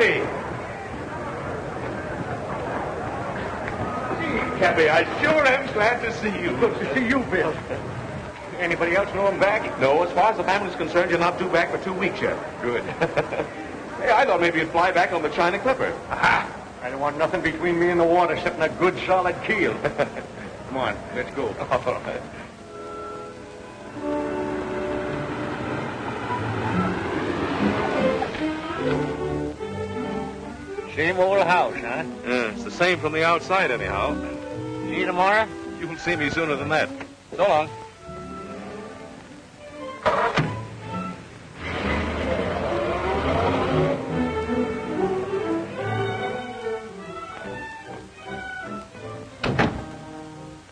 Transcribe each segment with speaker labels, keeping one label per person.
Speaker 1: Cappy! Gee, Cappy, I sure am glad to see you.
Speaker 2: Good to see you, Bill. Anybody else know him back?
Speaker 1: No, as far as the family's concerned, you're not due back for 2 weeks yet.
Speaker 2: Good.
Speaker 1: Hey, I thought maybe you'd fly back on the China Clipper.
Speaker 2: Aha! I don't want nothing between me and the water except a good, solid keel. Come on, let's go.
Speaker 1: All right.
Speaker 2: Same old house, huh?
Speaker 1: Yeah, it's the same from the outside, anyhow.
Speaker 2: See you tomorrow?
Speaker 1: You'll see me sooner than that. So long.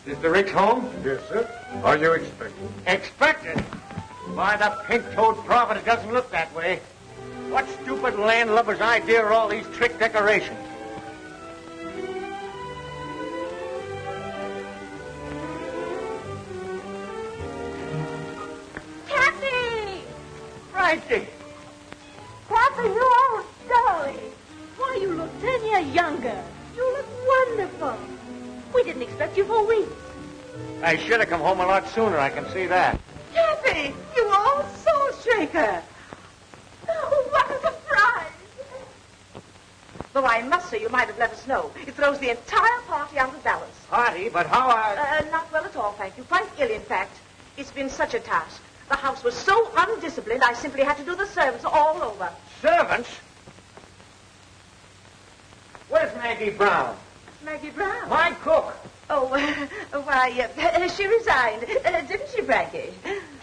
Speaker 2: Mr. Rick's home?
Speaker 3: Yes, sir. Are you expecting?
Speaker 2: Expected? Why, the pink-toed prophet doesn't look that way. What stupid landlubber's idea are all these trick decorations?
Speaker 4: Cappy!
Speaker 2: Frankie!
Speaker 4: Cappy, you old dolly. Why, you look 10 years younger. You look wonderful. We didn't expect you for weeks.
Speaker 2: I should have come home a lot sooner, I can see that.
Speaker 4: Cappy, you old soul shaker. Oh, what a surprise. Though I must say you might have let us know. It throws the entire party out of balance.
Speaker 2: Party, but how
Speaker 4: Not well at all, thank you. Quite ill, in fact. It's been such a task. The house was so undisciplined, I simply had to do the servants all over.
Speaker 2: Servants? Where's Maggie Brown?
Speaker 4: Maggie Brown?
Speaker 2: My cook.
Speaker 4: Oh, why, she resigned. Didn't she, Frankie?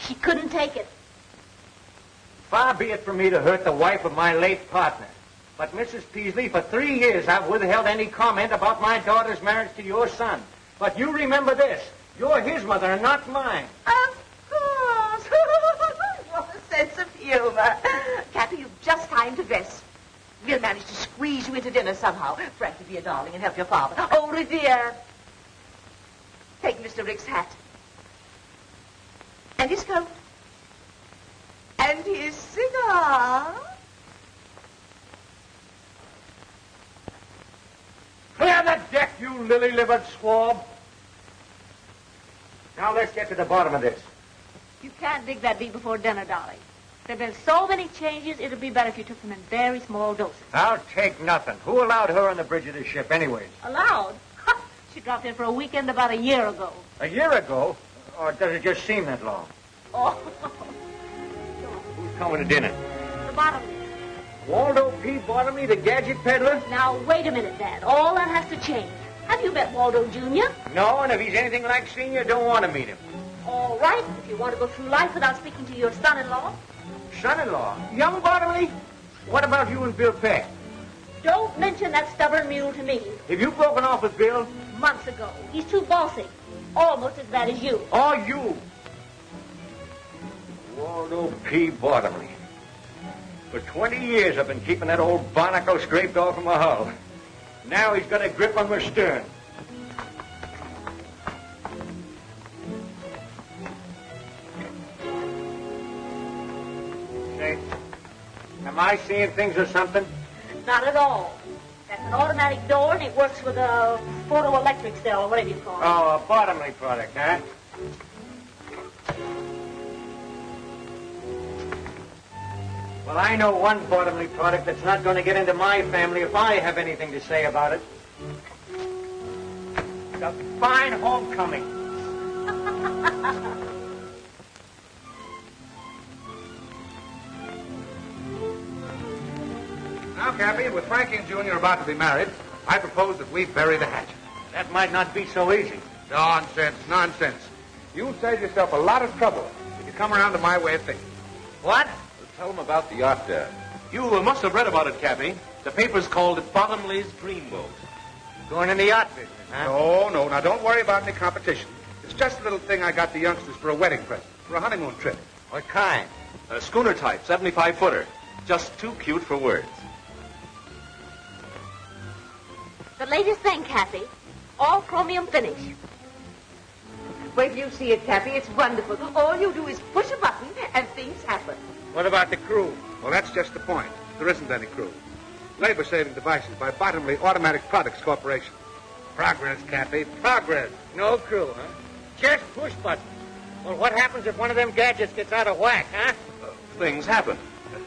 Speaker 4: She couldn't take it.
Speaker 2: Far be it from me to hurt the wife of my late partner. But, Mrs. Peasley, for 3 years I've withheld any comment about my daughter's marriage to your son. But you remember this. You're his mother and not mine.
Speaker 4: Of course. What a sense of humor. Cappy, you've just time to dress. We'll manage to squeeze you into dinner somehow. Frankie, be a darling and help your father. Oh, dear. Take Mr. Rick's hat. And his coat. And his cigar.
Speaker 2: Clear the deck, you lily-livered swab. Now let's get to the bottom of this.
Speaker 5: You can't dig that deep before dinner, darling. There have been so many changes, it would be better if you took them in very small doses.
Speaker 2: I'll take nothing. Who allowed her on the bridge of the ship anyways?
Speaker 5: Allowed? She dropped in for a weekend about a year ago.
Speaker 2: A year ago? Or does it just seem that long?
Speaker 5: Oh.
Speaker 2: Who's coming to dinner?
Speaker 5: The bottom.
Speaker 2: Waldo P. Bottomley, the gadget peddler?
Speaker 5: Now, wait a minute, Dad. All that has to change. Have you met Waldo Jr.?
Speaker 2: No, and if he's anything like Senior, don't want to meet him.
Speaker 5: All right, if you want to go through life without speaking to your son-in-law.
Speaker 2: Son-in-law? Young Bottomley? What about you and Bill Peck?
Speaker 5: Don't mention that stubborn mule to me.
Speaker 2: Have you broken off with Bill?
Speaker 5: Months ago. He's too bossy. Almost as bad as you.
Speaker 2: Or you? Waldo P. Bottomley. For 20 years I've been keeping that old barnacle scraped off of my hull. Now he's got a grip on my stern. Say, am I seeing things or something?
Speaker 5: Not at all. That's an automatic door, and it works with a photoelectric cell, or whatever you call it.
Speaker 2: Oh, a Bottomley product, huh? Well, I know one Bottomley product that's not going to get into my family if I have anything to say about it. It's a fine homecoming.
Speaker 3: Now, Cappy, with Frankie and Junior about to be married, I propose that we bury the hatchet.
Speaker 2: That might not be so easy.
Speaker 3: Nonsense, nonsense. You'll save yourself a lot of trouble if you come around to my way of thinking.
Speaker 2: What?
Speaker 1: Tell them about the yacht there. You must have read about it, Cappy. The papers called it Bottomley's Dreamboat.
Speaker 2: Going in the yacht business, huh?
Speaker 3: No. Now, don't worry about any competition. It's just a little thing I got the youngsters for a wedding present, for a honeymoon trip.
Speaker 2: What kind?
Speaker 1: A schooner type, 75-footer. Just too cute for words.
Speaker 5: The latest thing, Cappy. All chromium finish.
Speaker 4: Wait till you see it, Cappy. It's wonderful. All you do is push a button and things happen.
Speaker 2: What about the crew?
Speaker 3: Well, that's just the point. There isn't any crew. Labor-saving devices by Bottomley Automatic Products Corporation. Progress, Cappy, progress.
Speaker 2: No clue, huh? Just push buttons. Well, what happens if one of them gadgets gets out of whack, huh?
Speaker 1: Things happen.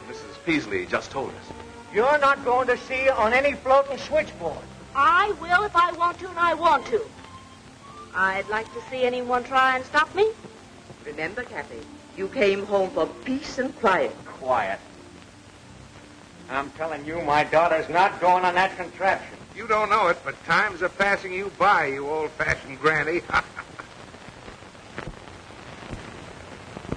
Speaker 1: Mrs. Peasley just told us.
Speaker 2: You're not going to see on any floating switchboard.
Speaker 5: I will if I want to, and I want to. I'd like to see anyone try and stop me.
Speaker 4: Remember, Cappy, you came home for peace and quiet.
Speaker 2: Quiet. I'm telling you, my daughter's not going on that contraption.
Speaker 3: You don't know it, but times are passing you by, you old-fashioned granny.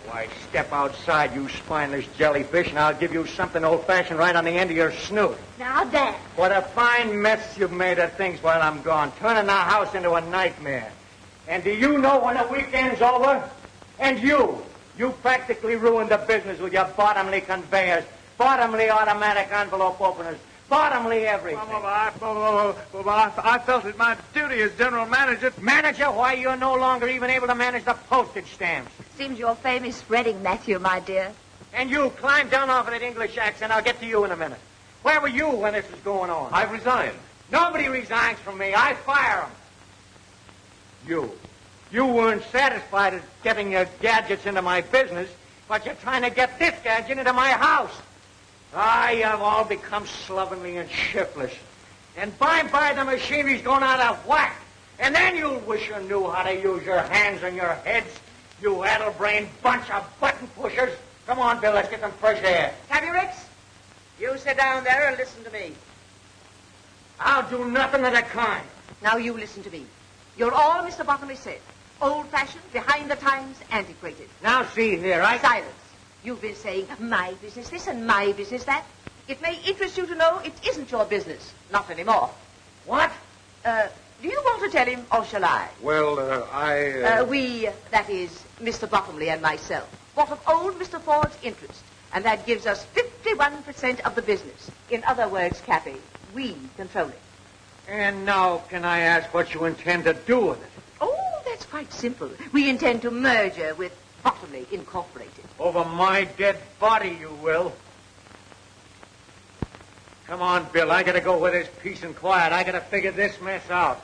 Speaker 2: Why, step outside, you spineless jellyfish, and I'll give you something old-fashioned right on the end of your snoot.
Speaker 5: Now, Dad.
Speaker 2: What a fine mess you've made of things while I'm gone, turning our house into a nightmare. And do you know when the weekend's over? And you practically ruined the business with your bottomly conveyors, bottomly automatic envelope openers, bottomly everything.
Speaker 3: I felt it my duty as general manager.
Speaker 2: Manager? Why, you're no longer even able to manage the postage stamps.
Speaker 4: Seems you're famous spreading, Matthew, my dear.
Speaker 2: And you, climb down off of that English accent. I'll get to you in a minute. Where were you when this was going on?
Speaker 1: I've resigned.
Speaker 2: Nobody resigns from me. I fire them. You weren't satisfied at getting your gadgets into my business, but you're trying to get this gadget into my house. You've all become slovenly and shiftless. And by and by the machinery's going out of whack. And then you'll wish you knew how to use your hands and your heads, you addle-brained bunch of button pushers. Come on, Bill, let's get some fresh air.
Speaker 4: Cappy Ricks, you sit down there and listen to me.
Speaker 2: I'll do nothing of the kind.
Speaker 4: Now you listen to me. You're all Mr. Bottomley said. Old-fashioned, behind the times, antiquated.
Speaker 2: Now see here,
Speaker 4: Silence. You've been saying, my business this and my business that. It may interest you to know it isn't your business. Not anymore.
Speaker 2: What?
Speaker 4: Do you want to tell him, or shall I?
Speaker 3: Well,
Speaker 4: We, that is, Mr. Bottomley and myself, bought of old Mr. Ford's interest, and that gives us 51% of the business. In other words, Cappy, we control it.
Speaker 2: And now can I ask what you intend to do with it?
Speaker 4: Oh, that's quite simple. We intend to merger with Bottomley Incorporated.
Speaker 2: Over my dead body, you will. Come on, Bill. I gotta go where there's peace and quiet. I gotta figure this mess out.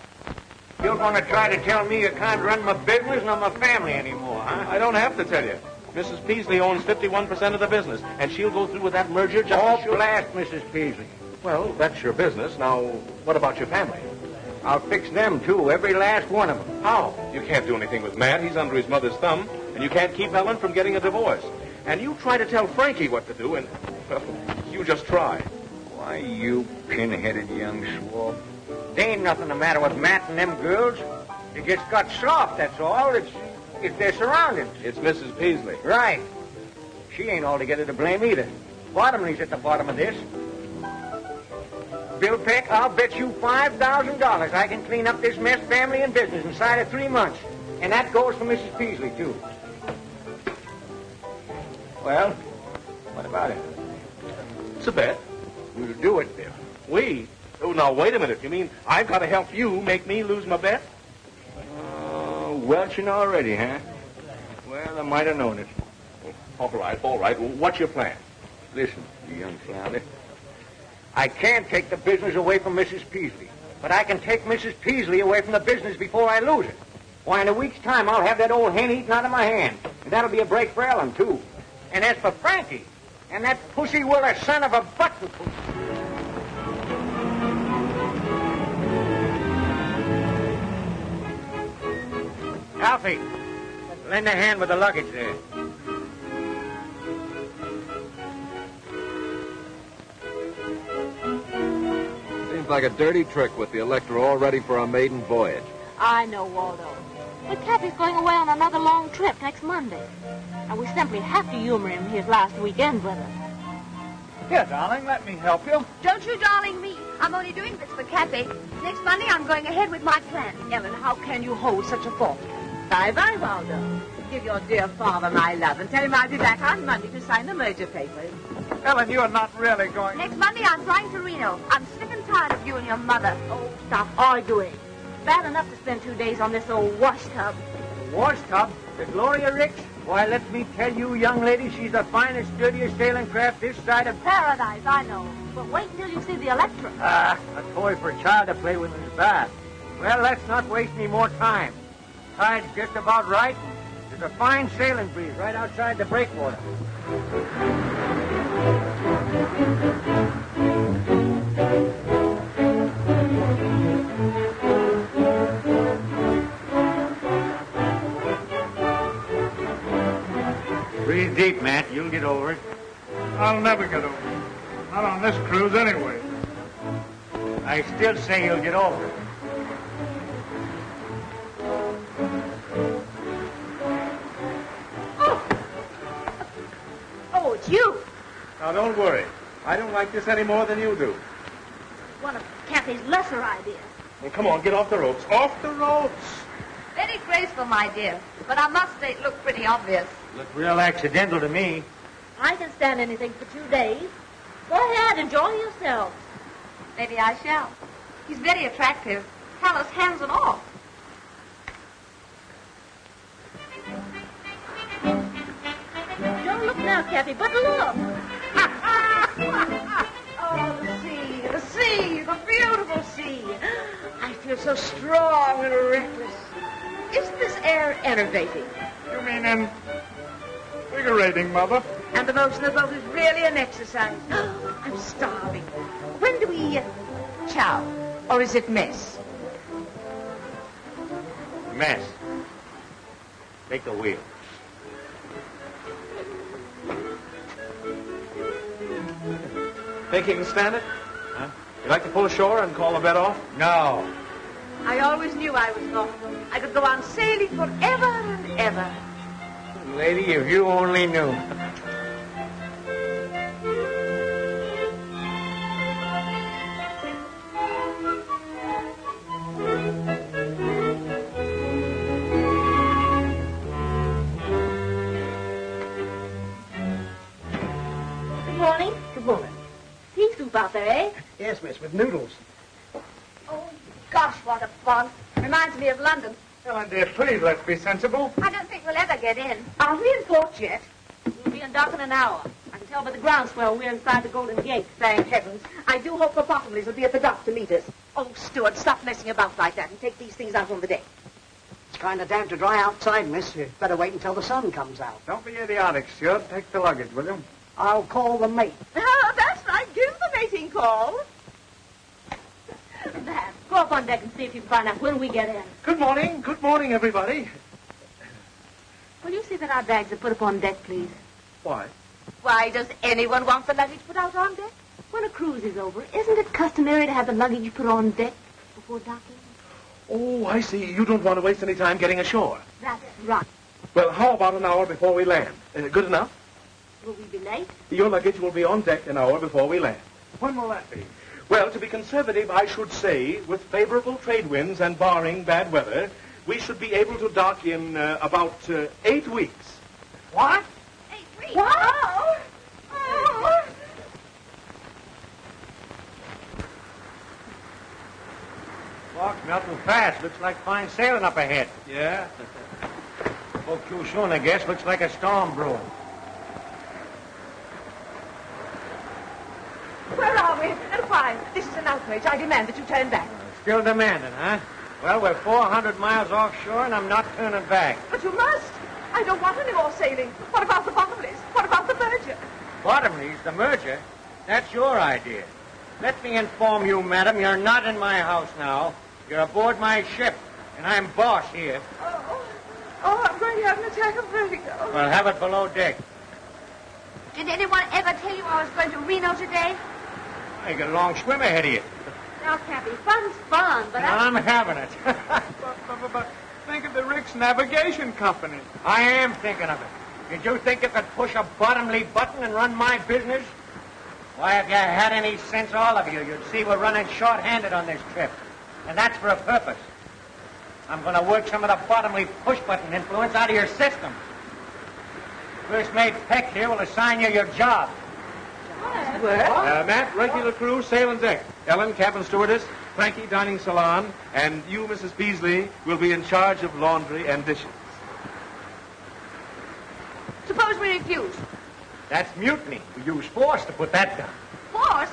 Speaker 2: You're gonna try to tell me you can't run my business nor my family anymore, huh?
Speaker 1: I don't have to tell you. Mrs. Peasley owns 51% of the business, and she'll go through with that merger just as sure.
Speaker 2: Blast Mrs. Peasley.
Speaker 1: Well, that's your business. Now, what about your family?
Speaker 2: I'll fix them, too, every last one of them.
Speaker 1: How? You can't do anything with Matt. He's under his mother's thumb. And you can't keep Ellen from getting a divorce. And you try to tell Frankie what to do, and, well, you just try.
Speaker 2: Why, you pin-headed young swab. There ain't nothing the matter with Matt and them girls. They just got soft, that's all. It's their surroundings.
Speaker 1: It's Mrs. Peasley.
Speaker 2: Right. She ain't altogether to blame either. Bottomley's at the bottom of this. Bill Peck, I'll bet you $5,000 I can clean up this mess, family and business, inside of 3 months. And that goes for Mrs. Peasley, too. Well, what about it?
Speaker 1: It's a bet.
Speaker 2: We'll do it, Bill.
Speaker 1: We? Oh, now, wait a minute. You mean I've got to help you make me lose my bet?
Speaker 2: Welching already, huh? Well, I might have known it.
Speaker 1: All right. What's your plan?
Speaker 2: Listen, you young flounder. I can't take the business away from Mrs. Peasley, but I can take Mrs. Peasley away from the business before I lose it. Why, in a week's time, I'll have that old hen eaten out of my hand. And that'll be a break for Ellen, too. And as for Frankie, and that pussy-willer son of a button push. Alfie, lend a hand with the luggage there.
Speaker 6: Seems like a dirty trick with the Electra all ready for our maiden voyage.
Speaker 5: I know, Waldo. But Cappy's going away on another long trip next Monday. And we simply have to humor him his last weekend with us.
Speaker 2: Here, darling, let me help you.
Speaker 7: Don't you darling me. I'm only doing this for Cappy. Next Monday, I'm going ahead with my plan.
Speaker 4: Ellen, how can you hold such a thought? Bye-bye, Waldo. Give your dear father my love and tell him I'll be back on Monday to sign the merger papers.
Speaker 3: Ellen, you're not really going...
Speaker 7: Next Monday, I'm flying to Reno. I'm sick and tired of you and your mother.
Speaker 5: Oh, stop arguing. Bad enough to spend 2 days on this old wash tub.
Speaker 2: Wash tub? The Gloria Ricks? Why, let me tell you, young lady, she's the finest, dirtiest sailing craft this side of...
Speaker 5: Paradise, I know. But wait till you see the Electra.
Speaker 2: A toy for a child to play with in his bath. Well, let's not waste any more time. Tide's just about right. There's a fine sailing breeze right outside the breakwater. Breathe deep, Matt. You'll get over it.
Speaker 8: I'll never get over it. Not on this cruise, anyway.
Speaker 2: I still say you'll get over it.
Speaker 4: Oh, it's you.
Speaker 1: Now, don't worry. I don't like this any more than you do.
Speaker 5: One of Cappy's lesser ideas.
Speaker 1: Well, come on, get off the ropes. Off the ropes!
Speaker 4: Very graceful, my dear. But I must say it looked pretty obvious.
Speaker 2: Looked real accidental to me.
Speaker 5: I can stand anything for 2 days. Go ahead, enjoy yourself.
Speaker 4: Maybe I shall. He's very attractive. Callous hands and all.
Speaker 5: Don't look now, Cappy, but look.
Speaker 4: Oh, the sea, the beautiful sea. I feel so strong and reckless. Isn't this air enervating?
Speaker 8: You mean invigorating, Mother?
Speaker 4: And the motion of the boat is really an exercise. I'm starving. When do we chow? Or is it mess?
Speaker 2: Mess. Take the wheel.
Speaker 1: Think you can stand it? Huh? You like to pull ashore and call the bet off?
Speaker 2: No.
Speaker 4: I always knew I was going. I could go on sailing forever and ever.
Speaker 2: Lady, if you only knew.
Speaker 5: Good morning.
Speaker 9: Good morning.
Speaker 5: Pea soup out there, eh?
Speaker 9: Yes, miss, with noodles.
Speaker 4: Oh, gosh, what a fun. Reminds me of London.
Speaker 8: Ellen, dear, please, let's be sensible.
Speaker 4: I don't think we'll ever get in.
Speaker 5: Are we in port yet? We'll be in dock in an hour. I can tell by the groundswell we're inside the Golden Gate.
Speaker 4: Thank heavens. I do hope the Bottomleys will be at the dock to meet us. Oh, Stuart, stop messing about like that and take these things out on the deck.
Speaker 9: It's kind of damp to dry outside, miss. You'd better wait until the sun comes out.
Speaker 8: Don't be idiotic, Stuart. Take the luggage, will you?
Speaker 9: I'll call the mate.
Speaker 4: Oh, that's right. Give the mating call.
Speaker 5: Dad, go up on deck and see if you can find out when we get in.
Speaker 1: Good morning, everybody.
Speaker 5: Will you see that our bags are put up on deck, please?
Speaker 1: Why?
Speaker 4: Why does anyone want the luggage put out on deck?
Speaker 5: When a cruise is over, isn't it customary to have the luggage put on deck before docking?
Speaker 1: Oh, I see. You don't want to waste any time getting ashore.
Speaker 5: That's right.
Speaker 1: Well, how about an hour before we land? Good enough?
Speaker 5: Will we be late?
Speaker 1: Your luggage will be on deck an hour before we land.
Speaker 8: When will that be?
Speaker 1: Well, to be conservative, I should say, with favorable trade winds and barring bad weather, we should be able to dock in about 8 weeks.
Speaker 8: What?
Speaker 4: 8 weeks. Wow. Oh.
Speaker 2: Walk's melting fast. Looks like fine sailing up ahead.
Speaker 1: Yeah?
Speaker 2: Spoke too soon, I guess. Looks like a storm brewing.
Speaker 4: Where are we? And why? This is an outrage. I demand that you turn back.
Speaker 2: Still demanding, huh? Well, we're 400 miles offshore, and I'm not turning back.
Speaker 4: But you must. I don't want any more sailing. What about the Bottomleys? What about the merger?
Speaker 2: Bottomleys, the merger? That's your idea. Let me inform you, madam, you're not in my house now. You're aboard my ship, and I'm boss here.
Speaker 4: Oh, I'm going to have an attack of vertigo.
Speaker 2: Well, have it below deck.
Speaker 7: Did anyone ever tell you I was going to Reno today?
Speaker 2: You got a long swim ahead of you.
Speaker 5: Now, Cappy, fun's fun, but
Speaker 2: I'm having it.
Speaker 8: But think of the Rick's Navigation Company.
Speaker 2: I am thinking of it. Did you think you could push a bottomly button and run my business? Why, if you had any sense, all of you, you'd see we're running short-handed on this trip. And that's for a purpose. I'm going to work some of the bottomly push-button influence out of your system. First mate Peck here will assign you your job.
Speaker 1: Matt, regular crew, sail and deck. Ellen, cabin stewardess. Frankie, dining salon. And you, Mrs. Peasley, will be in charge of laundry and dishes.
Speaker 7: refuse.
Speaker 2: That's mutiny. We use force to put that down.
Speaker 7: Force?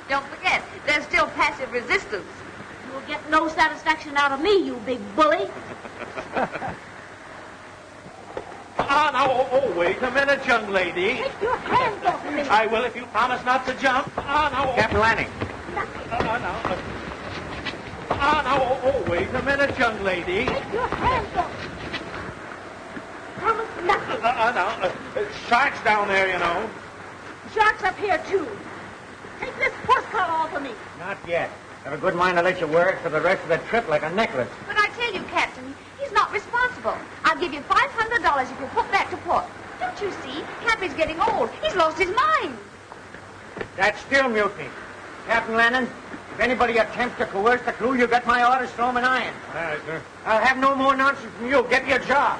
Speaker 7: Don't forget, there's still passive resistance.
Speaker 5: You'll get no satisfaction out of me, you big bully.
Speaker 1: Wait a minute, young lady.
Speaker 5: Take your hands off of me.
Speaker 1: I will if you promise not to jump.
Speaker 2: Captain Lanning.
Speaker 1: Wait a minute, young lady.
Speaker 5: Take your hands off. Promise nothing.
Speaker 1: Sharks down there, you know.
Speaker 5: Sharks up here, too. Take this horse collar off of me.
Speaker 2: Not yet. Have a good mind to let you wear it for the rest of the trip like a necklace.
Speaker 7: But I tell you, Captain, he's not responsible. I'll give you $500 if you put back to port. Don't you see? Cappy's getting old. He's lost his mind.
Speaker 2: That's still mutiny. Captain Lanning, if anybody attempts to coerce the crew, you get my orders, throw 'em in iron.
Speaker 1: All right, sir.
Speaker 2: I'll have no more nonsense from you. Get your job.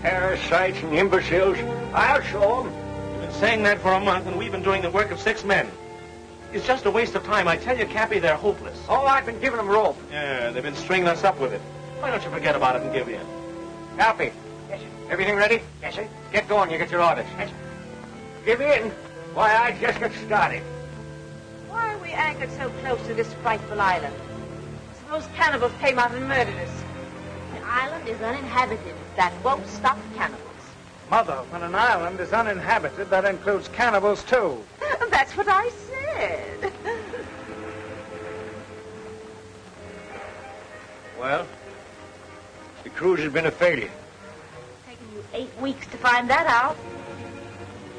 Speaker 2: Parasites and imbeciles. I'll show 'em.
Speaker 1: You've been saying that for a month, and we've been doing the work of 6 men. It's just a waste of time. I tell you, Cappy, they're hopeless.
Speaker 2: Oh, I've been giving 'em rope.
Speaker 1: Yeah, they've been stringing us up with it. Why don't you forget about it and give in?
Speaker 2: Cappy. Yes, sir. Everything ready? Yes, sir. Get going. You get your orders. Yes, sir. Give in. Why, I just got started.
Speaker 4: Why are we anchored so close to this frightful island? Suppose cannibals came out and murdered us. The island is uninhabited. That won't stop cannibals.
Speaker 8: Mother, when an island is uninhabited, that includes cannibals, too.
Speaker 4: That's what I said.
Speaker 2: Well, the cruise has been a failure.
Speaker 4: Taken you 8 weeks to find that out.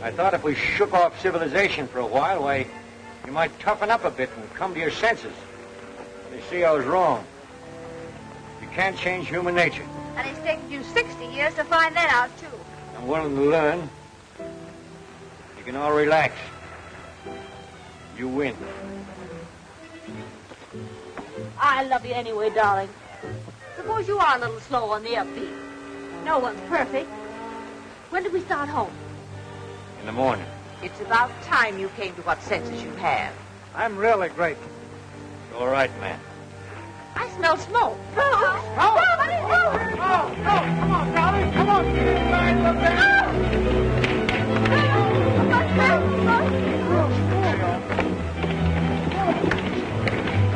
Speaker 2: I thought if we shook off civilization for a while, why, you might toughen up a bit and come to your senses. They see I was wrong. You can't change human nature.
Speaker 7: And it's taken you 60 years to find that out, too.
Speaker 2: I'm willing to learn. You can all relax. You win.
Speaker 5: I love you anyway, darling. Suppose you are a little slow on the upbeat. No one's perfect. When did we start home?
Speaker 2: In the morning.
Speaker 4: It's about time you came to what senses you have.
Speaker 8: I'm really grateful.
Speaker 2: It's all right, man.
Speaker 5: I smell smoke.
Speaker 8: Come on, darling. Come on.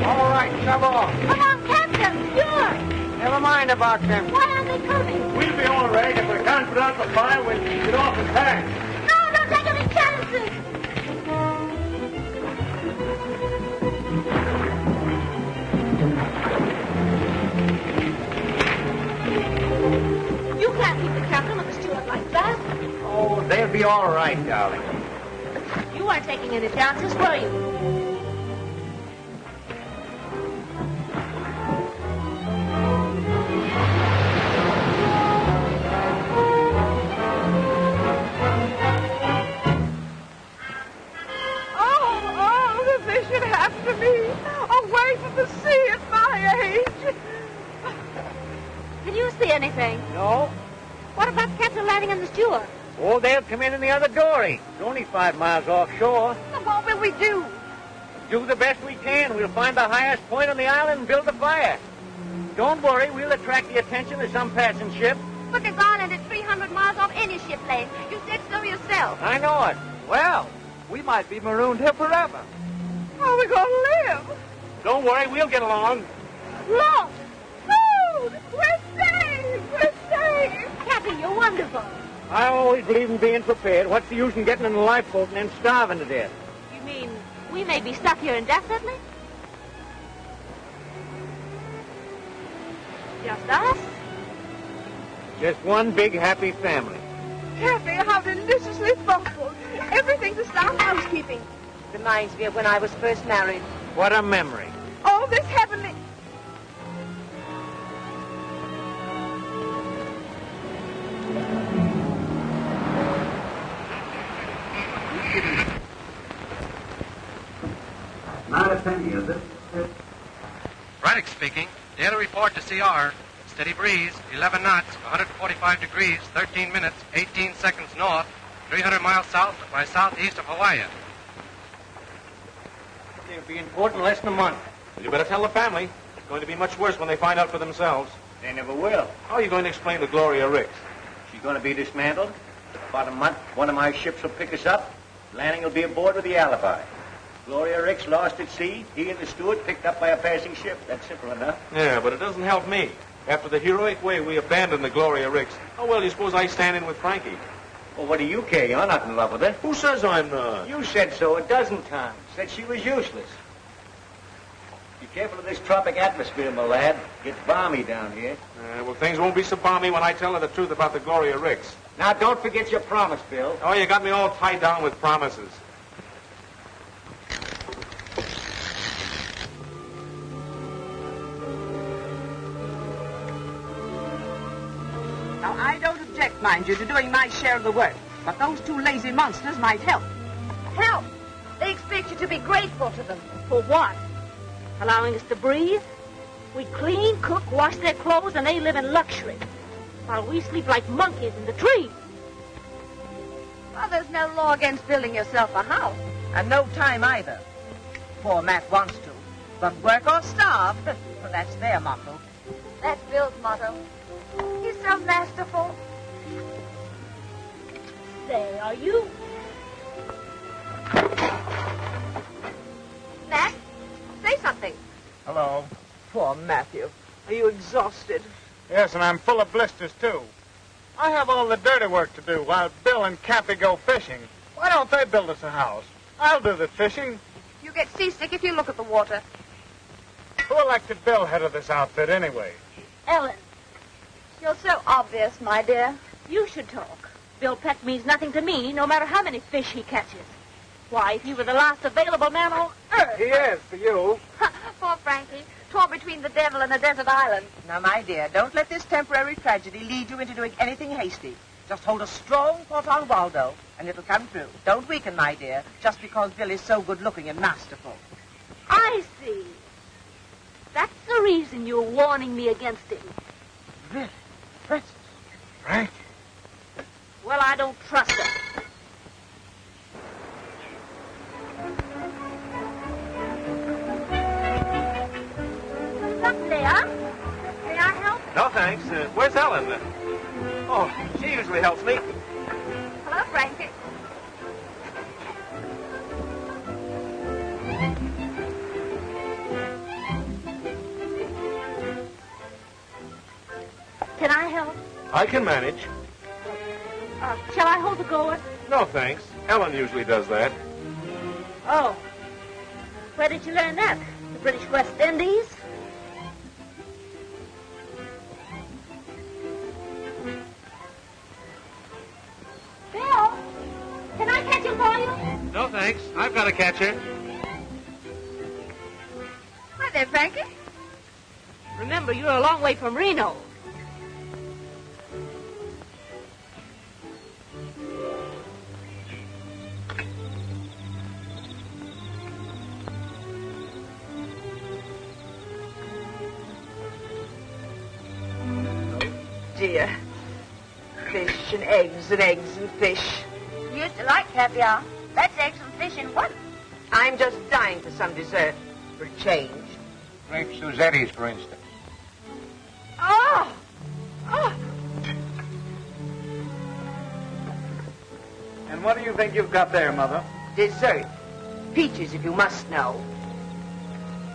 Speaker 2: All right, shove off.
Speaker 5: Come on, Captain. Sure.
Speaker 2: Never mind about them.
Speaker 5: Why aren't they coming?
Speaker 2: We'll be all right if we can't put out the fire when we get off the tank.
Speaker 5: No, don't take any chances. You can't keep the captain with the steward like that.
Speaker 2: Oh, they'll be all right, darling.
Speaker 5: You weren't taking any chances, were you? Anything?
Speaker 2: No.
Speaker 5: What about Captain Lanning and the steward?
Speaker 2: Oh, they'll come in the other dory. It's only 5 miles offshore.
Speaker 7: Well, what will we do?
Speaker 2: Do the best we can. We'll find the highest point on the island and build the fire. Don't worry, we'll attract the attention of some passing ship.
Speaker 7: But this island is 300 miles off any ship lane. You said so yourself.
Speaker 2: I know it.
Speaker 8: Well, we might be marooned here forever.
Speaker 4: How are we going to live?
Speaker 1: Don't worry, we'll get along.
Speaker 5: Look! Food! We're saved! We're saved! Cappy, you're wonderful.
Speaker 2: I always believe in being prepared. What's the use in getting in a lifeboat and then starving to death?
Speaker 5: You mean we may be stuck here indefinitely? Just us?
Speaker 2: Just one big happy family.
Speaker 4: Cappy, how deliciously thoughtful. Everything to start housekeeping. Reminds me of when I was first married.
Speaker 2: What a memory.
Speaker 4: Oh, this heavenly...
Speaker 10: Not a penny, is it?
Speaker 11: Brennan speaking. Daily report to CR. Steady breeze, 11 knots, 145 degrees, 13 minutes, 18 seconds north, 300 miles south by southeast of Hawaii.
Speaker 2: It'll be in port in less than a month.
Speaker 1: Well, you better tell the family. It's going to be much worse when they find out for themselves.
Speaker 2: They never will.
Speaker 1: How are you going to explain to Gloria Ricks?
Speaker 2: She's going to be dismantled. In about a month, one of my ships will pick us up. Landing will be aboard with the alibi. Gloria Ricks lost at sea. He and the steward picked up by a passing ship. That's simple enough.
Speaker 1: Yeah, but it doesn't help me. After the heroic way we abandoned the Gloria Ricks, how well do you suppose I stand in with Frankie?
Speaker 2: Well, what do you care? You're not in love with her.
Speaker 1: Who says I'm not?
Speaker 2: You said so a dozen times. Said she was useless. Be careful of this tropic atmosphere, my lad. Gets balmy down here.
Speaker 1: Well, things won't be so balmy when I tell her the truth about the Gloria Ricks.
Speaker 2: Now, don't forget your promise, Bill.
Speaker 1: Oh, you got me all tied down with promises.
Speaker 4: Now, I don't object, mind you, to doing my share of the work. But those two lazy monsters might help.
Speaker 5: Help! They expect you to be grateful to them. For what? Allowing us to breathe? We clean, cook, wash their clothes, and they live in luxury. While we sleep like monkeys in the trees.
Speaker 4: Well, there's no law against building yourself a house. And no time either. Poor Matt wants to. But work or starve, well, that's their motto.
Speaker 7: That's Bill's motto. He's so masterful.
Speaker 5: Say, are you?
Speaker 4: Matt, say something.
Speaker 8: Hello.
Speaker 4: Poor Matthew. Are you exhausted?
Speaker 8: Yes, and I'm full of blisters, too. I have all the dirty work to do while Bill and Cappy go fishing. Why don't they build us a house? I'll do the fishing.
Speaker 4: You get seasick if you look at the water.
Speaker 8: Who elected Bill head of this outfit, anyway?
Speaker 5: Ellen,
Speaker 7: You're so obvious, my dear.
Speaker 5: you should talk. Bill Peck means nothing to me, no matter how many fish he catches. Why, if he were the last available man on earth...
Speaker 8: He is, for you.
Speaker 7: Poor Frankie, torn between the devil and a desert island.
Speaker 4: Now, my dear, don't let this temporary tragedy lead you into doing anything hasty. Just hold a strong thought on Waldo, and it'll come true. Don't weaken, my dear, just because Bill is so good-looking and masterful.
Speaker 5: I see. That's the reason you're warning me against him.
Speaker 8: Really? Princess? Frank?
Speaker 5: Well, I don't trust him. Look there. May I help?
Speaker 1: No, thanks. Where's Ellen? Oh, she usually helps me.
Speaker 7: Hello, Frankie.
Speaker 5: Can I help?
Speaker 1: I can manage.
Speaker 5: Shall I hold the gourd?
Speaker 1: No, thanks. Ellen usually does that.
Speaker 5: Oh. Where did you learn that? The British West Indies? Bill, can I catch him for you?
Speaker 1: No, thanks. I've got a catcher.
Speaker 7: Hi there, Frankie.
Speaker 5: Remember, you're a long way from Reno.
Speaker 4: Dear. Fish and eggs and eggs and fish.
Speaker 7: You used to like caviar. That's eggs and fish in one.
Speaker 4: I'm just dying for some dessert. For a change.
Speaker 2: Grape Suzetti's, for instance.
Speaker 4: Oh! Oh!
Speaker 8: And what do you think you've got there, Mother?
Speaker 4: Dessert. Peaches, if you must know.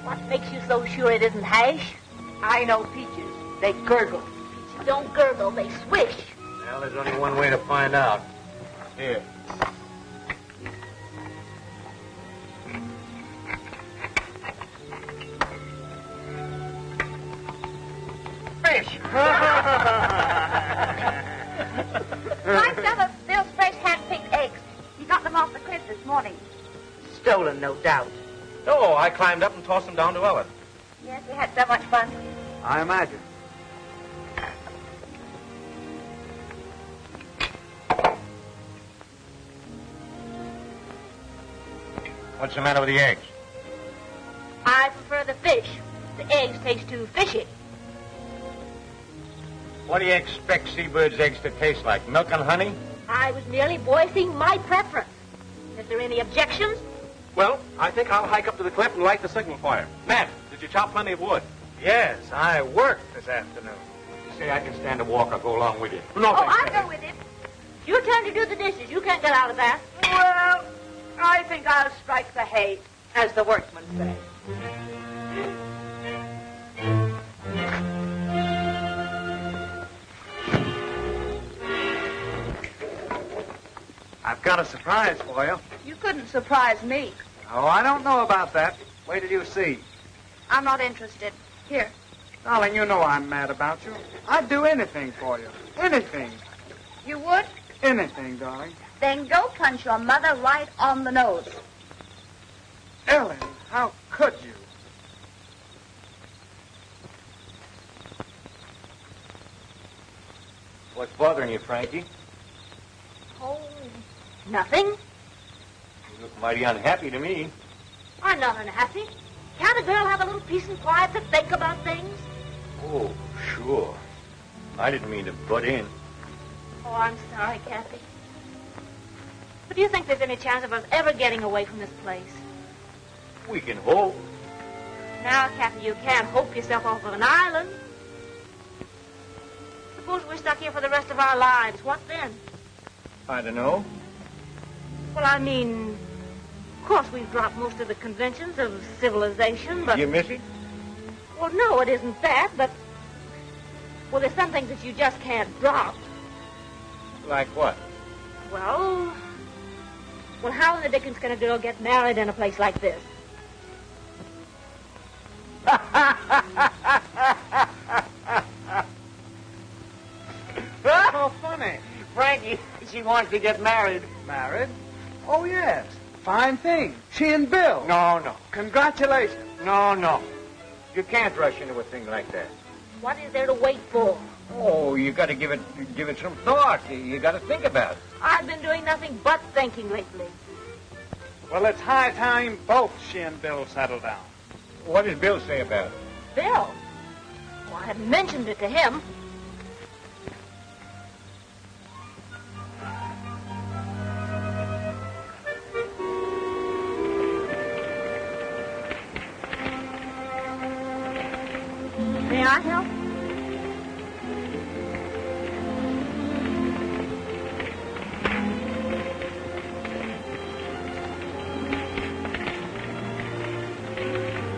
Speaker 5: What makes you so sure it isn't hash?
Speaker 4: I know peaches. They gurgle.
Speaker 5: Peaches don't gurgle, they swish.
Speaker 2: Well, there's only one way to find out. Here.
Speaker 4: Fish.
Speaker 7: Find some of Bill's fresh hand-picked eggs. He got them off the cliff this morning.
Speaker 4: Stolen, no doubt.
Speaker 1: Oh, I climbed up and tossed him down to Ellen.
Speaker 7: Yes, we had so much fun.
Speaker 2: I imagine. What's the matter with the eggs?
Speaker 5: I prefer the fish. The eggs taste too fishy.
Speaker 2: What do you expect seabirds' eggs to taste like? Milk and honey?
Speaker 5: I was merely voicing my preference. Is there any objections?
Speaker 1: Well, I think I'll hike up to the cliff and light the signal fire. Matt, did you chop plenty of wood?
Speaker 2: Yes, I worked this afternoon. You say I can stand a walk, I'll go along with you.
Speaker 1: No,
Speaker 7: Oh, I'll go with him.
Speaker 5: Your turn to do the dishes. You can't get out of that.
Speaker 4: Well, I think I'll strike the hay, as the workmen say.
Speaker 8: I've got a surprise for you.
Speaker 4: You couldn't surprise me.
Speaker 8: Oh, I don't know about that. Wait till you see.
Speaker 7: I'm not interested. Here.
Speaker 8: Darling, you know I'm mad about you. I'd do anything for you. Anything.
Speaker 7: You would?
Speaker 8: Anything, darling.
Speaker 7: Then go punch your mother right on the nose.
Speaker 8: Ellen, how could you?
Speaker 2: What's bothering you, Frankie?
Speaker 5: Oh, nothing.
Speaker 2: You look mighty unhappy to me.
Speaker 5: I'm not unhappy. Can't a girl have a little peace and quiet to think about things?
Speaker 2: Oh, sure. I didn't mean to butt in.
Speaker 5: Oh, I'm sorry, Cappy. But do you think there's any chance of us ever getting away from this place?
Speaker 2: We can hope.
Speaker 5: Now, Cappy, you can't hope yourself off of an island. Suppose we're stuck here for the rest of our lives. What then?
Speaker 2: I don't know.
Speaker 5: Well, I mean, of course we've dropped most of the conventions of civilization, but...
Speaker 2: You miss it?
Speaker 5: Well, no, it isn't that, but... Well, there's some things that you just can't drop.
Speaker 2: Like what?
Speaker 5: Well, how in the dickens can a girl get married in a place like this?
Speaker 8: So funny.
Speaker 2: Frankie, she wants to get married.
Speaker 8: Married? Oh, yes. Fine thing. She and Bill.
Speaker 2: No.
Speaker 8: Congratulations.
Speaker 2: No. You can't rush into a thing like that.
Speaker 5: What is there to wait for?
Speaker 2: Oh, you got to give it some thought. You got to think about it.
Speaker 5: I've been doing nothing but thinking lately.
Speaker 8: Well, it's high time both she and Bill settle down.
Speaker 2: What does Bill say about it?
Speaker 5: Bill? Well, I haven't mentioned it to him. May I help?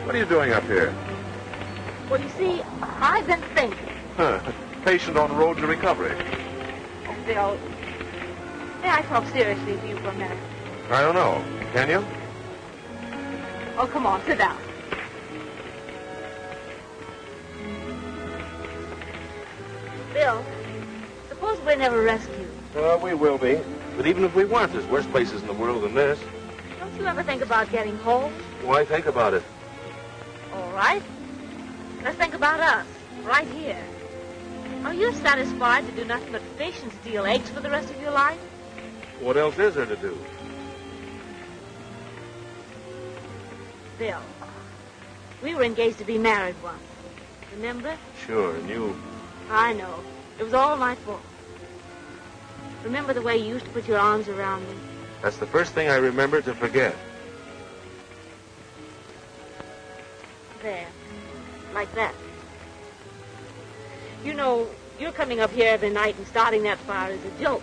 Speaker 1: What are you doing up here?
Speaker 5: Well, you see, I've been thinking.
Speaker 1: Patient on road to recovery.
Speaker 5: Oh, Bill, may I talk seriously with you for a minute?
Speaker 1: I don't know. Can you?
Speaker 5: Oh, come on, sit down. Bill, suppose we're never rescued.
Speaker 1: We will be. But even if we weren't, there's worse places in the world than this.
Speaker 5: Don't you ever think about getting home?
Speaker 1: Why think about it?
Speaker 5: All right. Let's think about us, right here. Are you satisfied to do nothing but fish and steal eggs for the rest of your life?
Speaker 1: What else is there to do?
Speaker 5: Bill, we were engaged to be married once. Remember?
Speaker 1: Sure, and you...
Speaker 5: I know. It was all my fault. Remember the way you used to put your arms around me?
Speaker 1: That's the first thing I remember to forget.
Speaker 5: There. Like that. You know, you're coming up here every night and starting that fire is a joke.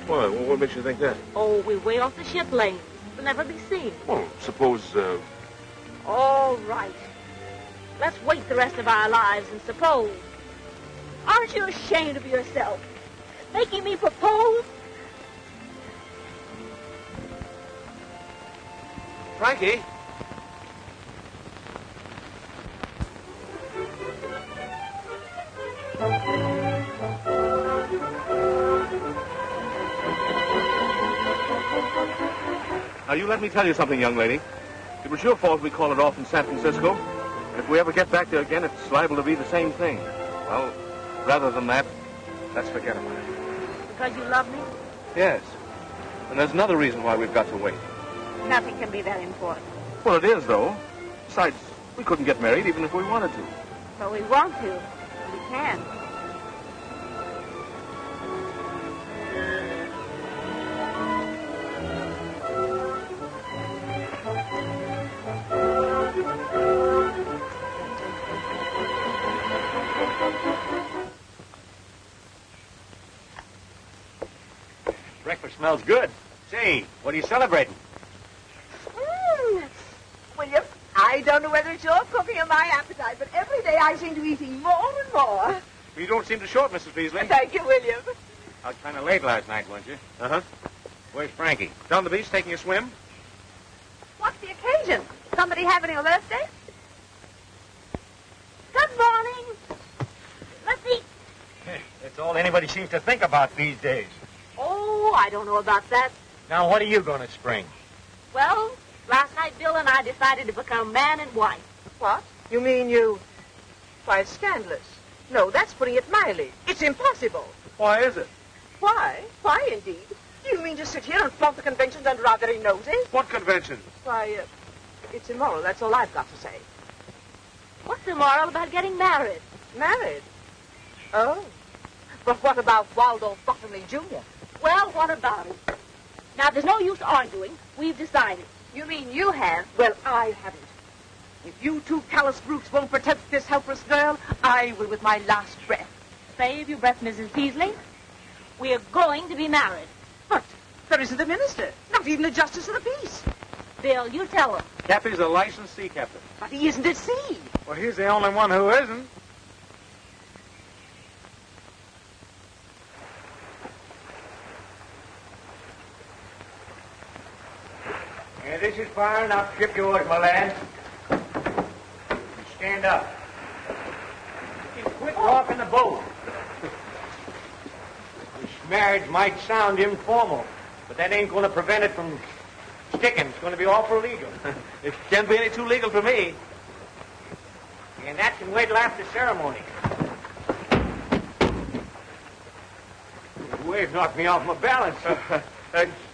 Speaker 1: Why? Well, what makes you think that?
Speaker 5: Oh, we're way off the ship lane. We'll never be seen.
Speaker 1: Well, suppose,
Speaker 5: All right. Let's wait the rest of our lives and suppose. Aren't you ashamed of yourself? Making me propose?
Speaker 1: Frankie? Now, you let me tell you something, young lady. It was your fault we called it off in San Francisco. If we ever get back there again, it's liable to be the same thing. Well, rather than that, let's forget about it.
Speaker 5: Because you love me?
Speaker 1: Yes. And there's another reason why we've got to wait.
Speaker 5: Nothing can be that important.
Speaker 1: Well, it is, though. Besides, we couldn't get married even if we wanted to.
Speaker 5: But we want to. We can.
Speaker 2: Breakfast smells good. Say, what are you celebrating?
Speaker 4: William, I don't know whether it's your cooking or my appetite, but every day I seem to be eating more and more.
Speaker 1: You don't seem to short, Mrs. Beasley.
Speaker 4: Thank you, William.
Speaker 2: I was kind of late last night, weren't you?
Speaker 1: Uh-huh.
Speaker 2: Where's Frankie?
Speaker 1: Down the beach taking a swim?
Speaker 4: What's the occasion? Somebody having a birthday?
Speaker 5: Good morning. Let's eat.
Speaker 2: That's all anybody seems to think about these days.
Speaker 5: Oh, I don't know about that.
Speaker 2: Now, what are you going to spring?
Speaker 5: Well, last night Bill and I decided to become man and wife.
Speaker 4: What? You mean you... Why, it's scandalous. No, that's putting it mildly. It's impossible.
Speaker 1: Why is it?
Speaker 4: Why? Why, indeed? Do you mean to sit here and flaunt the conventions under our very noses?
Speaker 1: What convention?
Speaker 4: Why, it's immoral. That's all I've got to say.
Speaker 5: What's immoral about getting married?
Speaker 4: Married? Oh. But what about Waldo Bottomley Jr.?
Speaker 5: Well, what about it? Now, there's no use arguing. We've decided.
Speaker 4: You mean you have? Well, I haven't. If you two callous brutes won't protect this helpless girl, I will with my last breath.
Speaker 5: Save your breath, Mrs. Beasley. We are going to be married.
Speaker 4: But there isn't a minister, not even a justice of the peace.
Speaker 5: Bill, you tell him.
Speaker 1: Cappy's a licensed sea captain.
Speaker 4: But he isn't at sea.
Speaker 8: Well, he's the only one who isn't.
Speaker 2: Yeah, this is fire enough. Ship yours, my lad. Stand up. Quit walking the boat. This marriage might sound informal, but that ain't going to prevent it from sticking. It's going to be awful legal.
Speaker 1: It can't be any too legal for me.
Speaker 2: And that can wait till after ceremony. The wave knocked me off my balance.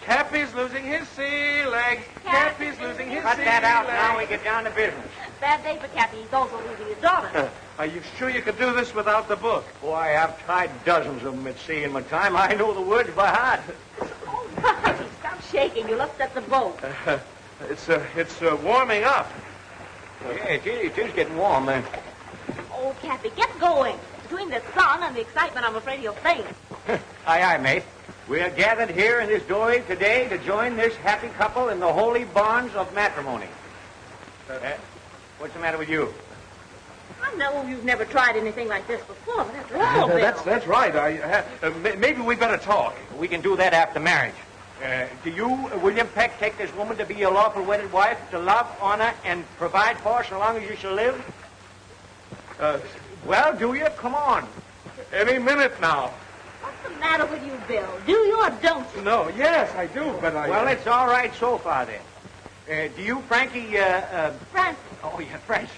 Speaker 1: Cappy's losing his sea legs. Cappy's losing his sea legs.
Speaker 2: Cut that out now. We get down to business.
Speaker 5: Bad day for Cappy. He's also losing his daughter.
Speaker 1: Are you sure you could do this without the book?
Speaker 2: Boy, I've tried dozens of them at sea in my time. I know the words by heart.
Speaker 5: Oh, Rocky, stop shaking. You'll upset the boat.
Speaker 1: It's warming up.
Speaker 2: Yeah, it is getting warm, man.
Speaker 5: Oh, Cappy, get going. Between the sun and the excitement, I'm afraid you'll faint.
Speaker 2: Aye, aye, mate. We are gathered here in this doorway today to join this happy couple in the holy bonds of matrimony. What's the matter with you?
Speaker 5: I know you've never tried anything like this before, but after all, Bill.
Speaker 1: That's right. Maybe we better talk.
Speaker 2: We can do that after marriage. Do you, William Peck, take this woman to be your lawful wedded wife, to love, honor, and provide for so long as you shall live? Well, do you? Come on.
Speaker 1: Any minute now.
Speaker 5: What's the matter with you, Bill? Do you or don't you?
Speaker 1: No, yes, I do, but I...
Speaker 2: Well, it's all right so far, then. Do you, Frankie,
Speaker 5: Francis.
Speaker 2: Oh, yeah, Francis.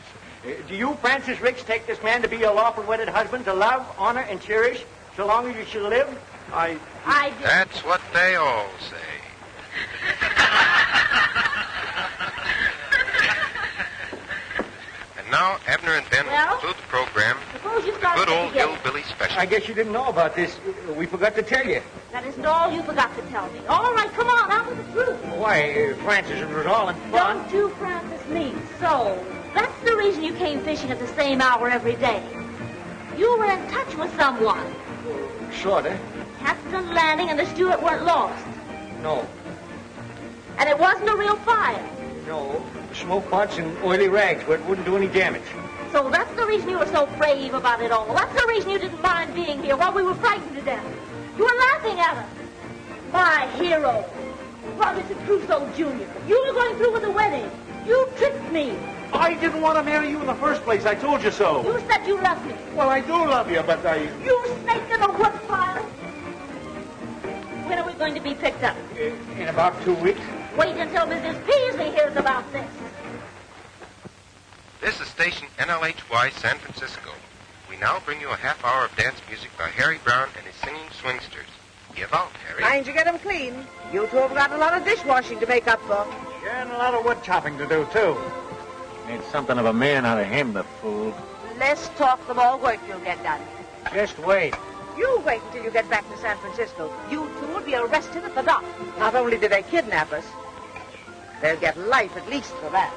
Speaker 2: Do you, Francis Ricks, take this man to be your lawful wedded husband, to love, honor, and cherish so long as you shall live?
Speaker 5: I do.
Speaker 11: That's what they all say. And now, Abner and Ben will conclude the program.
Speaker 5: Suppose you start
Speaker 11: Good old
Speaker 5: together.
Speaker 11: hillbilly special.
Speaker 2: I guess you didn't know about this. We forgot to tell you.
Speaker 5: That isn't all you forgot to tell me. All right, come on, out with the truth.
Speaker 2: Why, Francis, it was all in fun.
Speaker 5: Don't you, Francis, me. So, that's the reason you came fishing at the same hour every day. You were in touch with someone.
Speaker 2: Sorta.
Speaker 5: Captain Lanning and the steward weren't lost.
Speaker 2: No.
Speaker 5: And it wasn't a real fire.
Speaker 2: No. Smoke pots and oily rags where it wouldn't do any damage.
Speaker 5: so. That's the reason you were so brave about it all. That's the reason you didn't mind being here while we were frightened to death. You were laughing at us. My hero, Robinson Crusoe Jr. You were going through with the wedding. You tricked me.
Speaker 1: I didn't want to marry you in the first place. I told you so.
Speaker 5: You said you loved me.
Speaker 1: Well, I do love you, but I...
Speaker 5: You snake in the woodpile. When are we going to be picked up?
Speaker 2: In about 2 weeks.
Speaker 5: Wait until Mrs. Peasley hears about this.
Speaker 12: This is station NLHY San Francisco. We now bring you a half hour of dance music by Harry Brown and his singing swingsters. Give out, Harry.
Speaker 4: Mind you get them clean. You two have got a lot of dishwashing to make up for.
Speaker 2: Yeah, and a lot of wood chopping to do, too. Made something of a man out of him, the fool.
Speaker 4: Less talk, the more work you'll get done.
Speaker 2: Just wait.
Speaker 4: You wait until you get back to San Francisco. You two will be arrested at the dock. Not only did they kidnap us, they'll get life at least for that.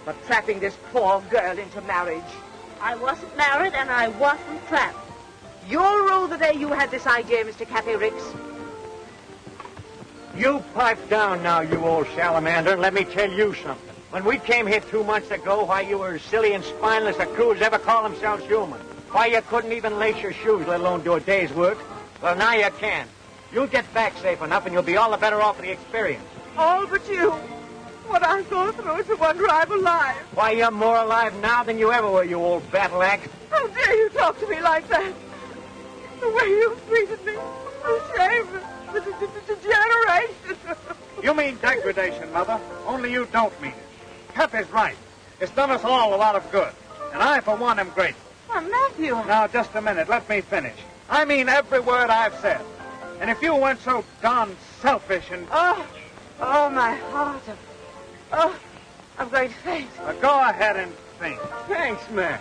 Speaker 4: But trapping this poor girl into marriage.
Speaker 5: I wasn't married and I wasn't trapped.
Speaker 4: You'll rule the day you had this idea, Mr. Cappy Ricks.
Speaker 2: You pipe down now, you old salamander, and let me tell you something. When we came here 2 months ago, why, you were as silly and spineless a crew as ever call themselves human. Why, you couldn't even lace your shoes, let alone do a day's work. Well, now you can. You'll get back safe enough, and you'll be all the better off for the experience.
Speaker 4: All but you. What I'll go through is the wonder I'm alive.
Speaker 2: Why, you're more alive now than you ever were, you old battle axe.
Speaker 4: How dare you talk to me like that? The way you treated me. The shame. The degeneration.
Speaker 8: You mean degradation, Mother. Only you don't mean it. Cappy's right. It's done us all a lot of good. And I, for one, am grateful.
Speaker 4: Oh, Matthew.
Speaker 8: Now, just a minute. Let me finish. I mean every word I've said. And if you weren't so darn selfish and...
Speaker 4: Oh, my heart. Oh, I'm going to faint.
Speaker 8: Go ahead and faint.
Speaker 2: Thanks, man.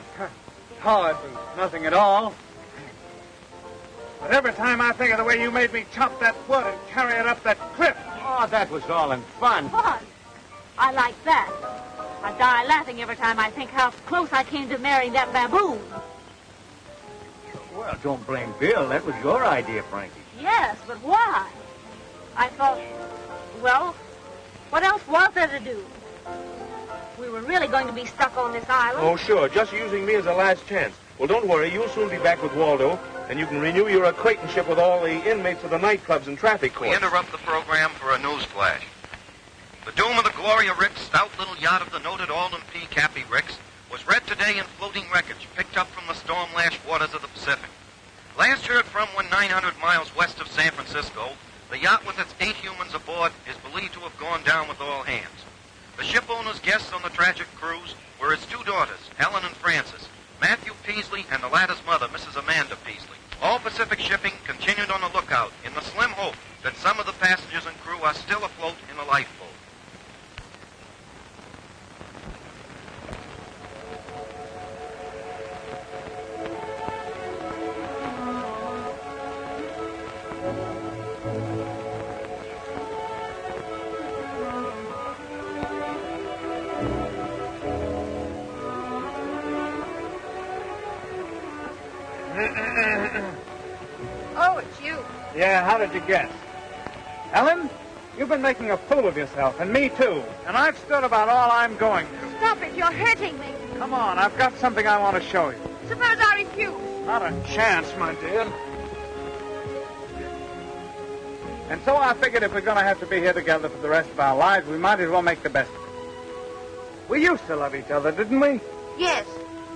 Speaker 8: Oh, it was nothing at all. But every time I think of the way you made me chop that wood and carry it up that cliff...
Speaker 2: Oh, that was all in fun.
Speaker 5: Fun? I like that. I die laughing every time I think how close I came to marrying that baboon.
Speaker 2: Well, don't blame Bill. That was your idea, Frankie.
Speaker 5: Yes, but why? I thought, well, what else was there to do? We were really going to be stuck on this island.
Speaker 1: Oh, sure. Just using me as a last chance. Well, don't worry. You'll soon be back with Waldo, and you can renew your acquaintanceship with all the inmates of the nightclubs and traffic courts.
Speaker 12: We interrupt the program for a news flash. The doom of the Gloria Ricks, stout little yacht of the noted Alden P. Cappy Ricks, was read today in floating wreckage picked up from the storm-lashed waters of the Pacific. Last heard from when 900 miles west of San Francisco, the yacht with its 8 humans aboard is believed to have gone down with all hands. The ship owner's guests on the tragic cruise were his 2 daughters, Helen and Frances, Matthew Peasley and the latter's mother, Mrs. Amanda Peasley. All Pacific shipping continued on the lookout in the slim hope that some of the passengers and crew are still afloat in a lifeboat.
Speaker 4: Oh, it's you.
Speaker 8: Yeah, how did you guess? Helen, you've been making a fool of yourself, and me too. And I've stood about all I'm going to.
Speaker 7: Stop it. You're hurting me.
Speaker 8: Come on, I've got something I want to show you.
Speaker 7: Suppose I refuse.
Speaker 8: Not a chance, my dear. And so I figured if we're going to have to be here together for the rest of our lives, we might as well make the best of it. We used to love each other, didn't we?
Speaker 7: Yes.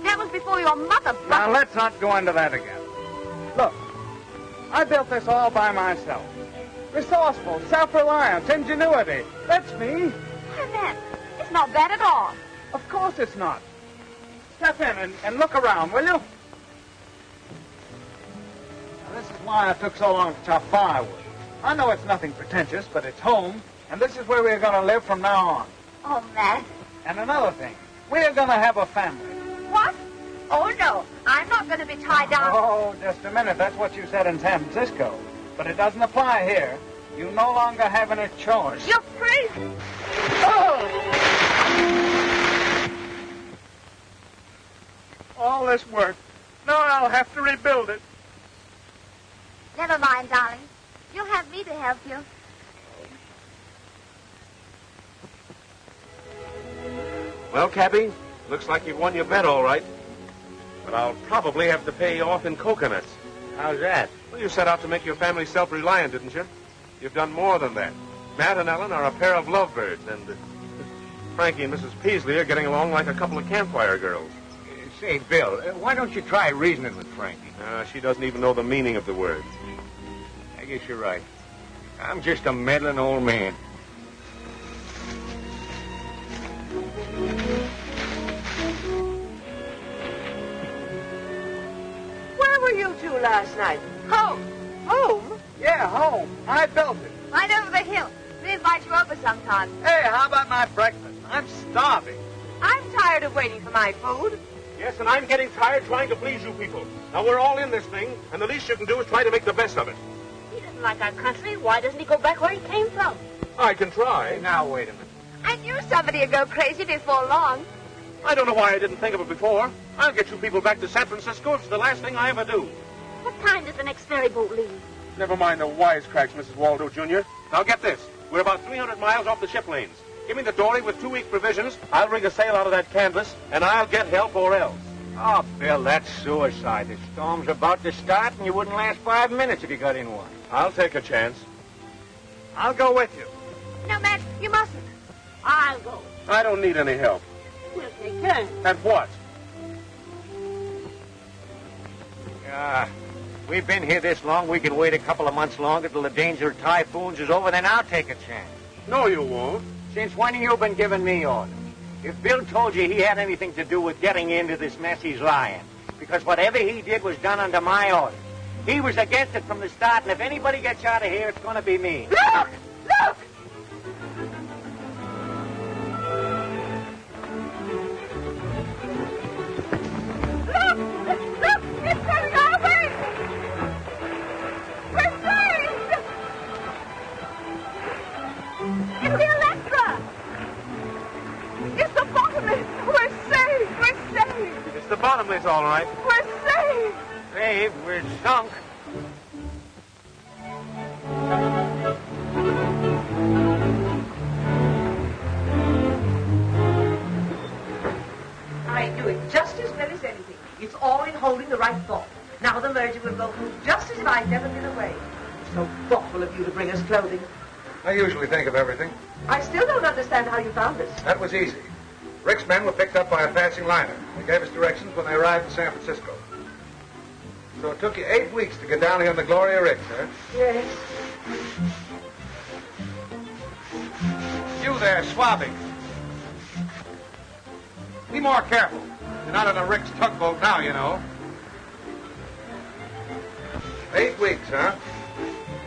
Speaker 7: That was before your mother...
Speaker 8: Now, let's not go into that again. Look, I built this all by myself. Resourceful, self-reliance, ingenuity. That's me.
Speaker 7: That, it's not bad at all.
Speaker 8: Of course it's not. Step in and look around, will you? Now, this is why I took so long to chop firewood. I know it's nothing pretentious, but it's home, and this is where we're going to live from now on.
Speaker 7: Oh, Matt.
Speaker 8: And another thing, we're going to have a family.
Speaker 7: What? Oh, no. I'm not going to be tied down.
Speaker 8: Oh, just a minute. That's what you said in San Francisco. But it doesn't apply here. You no longer have any choice.
Speaker 7: You're crazy.
Speaker 8: Oh! All this work. Now I'll have to rebuild it.
Speaker 7: Never mind, darling. You'll have me to help you.
Speaker 1: Well, Cappy, looks like you've won your bet all right. But I'll probably have to pay you off in coconuts.
Speaker 2: How's that?
Speaker 1: Well, you set out to make your family self-reliant, didn't you? You've done more than that. Matt and Ellen are a pair of lovebirds, and Frankie and Mrs. Peasley are getting along like a couple of campfire girls.
Speaker 2: Say, Bill, why don't you try reasoning with Frankie?
Speaker 1: She doesn't even know the meaning of the words.
Speaker 2: I guess you're right. I'm just a meddling old man.
Speaker 4: Where were you two last night?
Speaker 7: Home.
Speaker 4: Home?
Speaker 2: Yeah, home. I built it.
Speaker 7: Right over the hill. We invite you over sometime.
Speaker 2: Hey, how about my breakfast? I'm starving.
Speaker 4: I'm tired of waiting for my food.
Speaker 1: Yes, and I'm getting tired trying to please you people. Now, we're all in this thing, and the least you can do is try to make the best of it.
Speaker 5: He doesn't like our country. Why doesn't he go back where he came from?
Speaker 1: I can try.
Speaker 2: Now, wait a minute.
Speaker 7: I knew somebody would go crazy before long.
Speaker 1: I don't know why I didn't think of it before. I'll get you people back to San Francisco. It's the last thing I ever do.
Speaker 5: What time does the next ferry boat leave?
Speaker 1: Never mind the wisecracks, Mrs. Waldo, Jr. Now, get this. We're about 300 miles off the ship lanes. Give me the dory with 2 weeks' provisions. I'll rig a sail out of that canvas, and I'll get help or else.
Speaker 2: Oh, Bill, that's suicide. The storm's about to start, and you wouldn't last 5 minutes if you got in one.
Speaker 1: I'll take a chance.
Speaker 2: I'll go with you.
Speaker 7: No, Matt, you mustn't.
Speaker 5: I'll go.
Speaker 1: I don't need any help.
Speaker 5: We'll take turns.
Speaker 1: At what?
Speaker 2: We've been here this long, we can wait a couple of months longer till the danger of typhoons is over, then I'll take a chance.
Speaker 1: No, you won't.
Speaker 2: Since when have you been giving me orders? If Bill told you he had anything to do with getting into this mess, he's lying. Because whatever he did was done under my orders. He was against it from the start, and if anybody gets out of here, it's going to be me.
Speaker 4: Look! Look! Look! It's coming our way! We're saved!
Speaker 7: It's the Electra.
Speaker 4: It's the bottomless! We're saved! We're saved!
Speaker 1: It's the bottomless, all right.
Speaker 4: We're saved!
Speaker 2: Saved, we're sunk.
Speaker 4: I do it just as well as anything. It's all in holding the right thought. Now the merger will go through just as if I'd never been away. So thoughtful of you to bring us clothing.
Speaker 3: I usually think of everything.
Speaker 4: I still don't understand how you found us.
Speaker 3: That was easy. Rick's men were picked up by a passing liner. They gave us directions when they arrived in San Francisco. So it took you 8 weeks to get down here on the Gloria Rick, huh?
Speaker 4: Yes.
Speaker 3: You there, swabbing. Be more careful. You're not on a Rick's tugboat now, you know. 8 weeks, huh?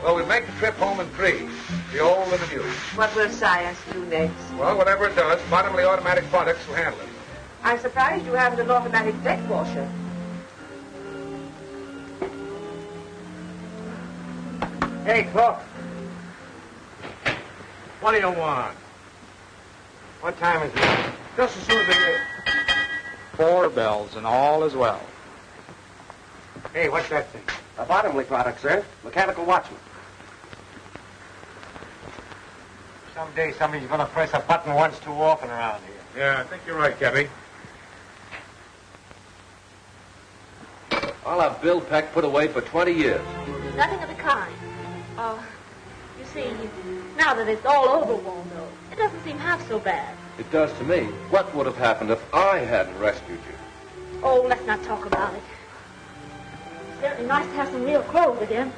Speaker 3: Well, we'll make the trip home in 3. The old and the new.
Speaker 4: What will science do next?
Speaker 3: Well, whatever it does, bottomly automatic products will handle it.
Speaker 4: I'm surprised you haven't an automatic deck washer.
Speaker 2: Hey, cook. What do you want? What time is it?
Speaker 1: Just as soon as they...
Speaker 6: 4 bells, and all is well.
Speaker 2: Hey, what's that thing?
Speaker 13: A bottomly product, sir. Mechanical watchman.
Speaker 2: Someday somebody's going to press a button once too often around here.
Speaker 1: Yeah, I think you're right, Cappy.
Speaker 6: I'll have Bill Peck put away for 20 years.
Speaker 5: Nothing of the kind. Oh, you see, now that it's all over, Waldo, it doesn't seem half so bad.
Speaker 6: It does to me. What would have happened if I hadn't rescued you?
Speaker 5: Oh, let's not talk about it. It's certainly nice to have some real clothes again.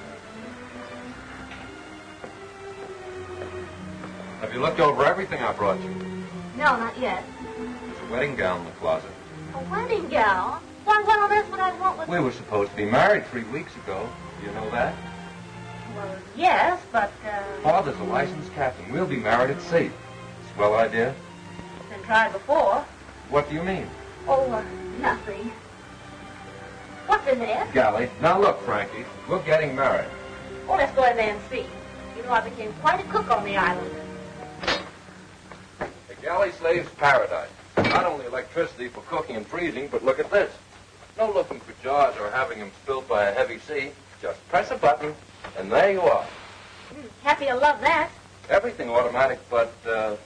Speaker 6: Have you looked over everything I brought you?
Speaker 5: No, not yet.
Speaker 6: There's a wedding gown in the closet.
Speaker 5: A wedding gown? Why, what on earth would I want with...
Speaker 6: We were supposed to be married 3 weeks ago. Do you know that?
Speaker 5: Well, yes, but,
Speaker 6: Father's a licensed captain. We'll be married at sea. Swell idea?
Speaker 5: Been tried before.
Speaker 6: What do you mean?
Speaker 5: Oh, nothing. What's in there?
Speaker 6: Galley. Now look, Frankie, we're getting married.
Speaker 5: Oh, let's go in there and see. You know, I became quite a cook on the island.
Speaker 6: A galley slave's paradise. Not only electricity for cooking and freezing, but look at this. No looking for jars or having them spilled by a heavy sea. Just press a button, and there you are.
Speaker 5: Cappy will love that.
Speaker 6: Everything automatic but the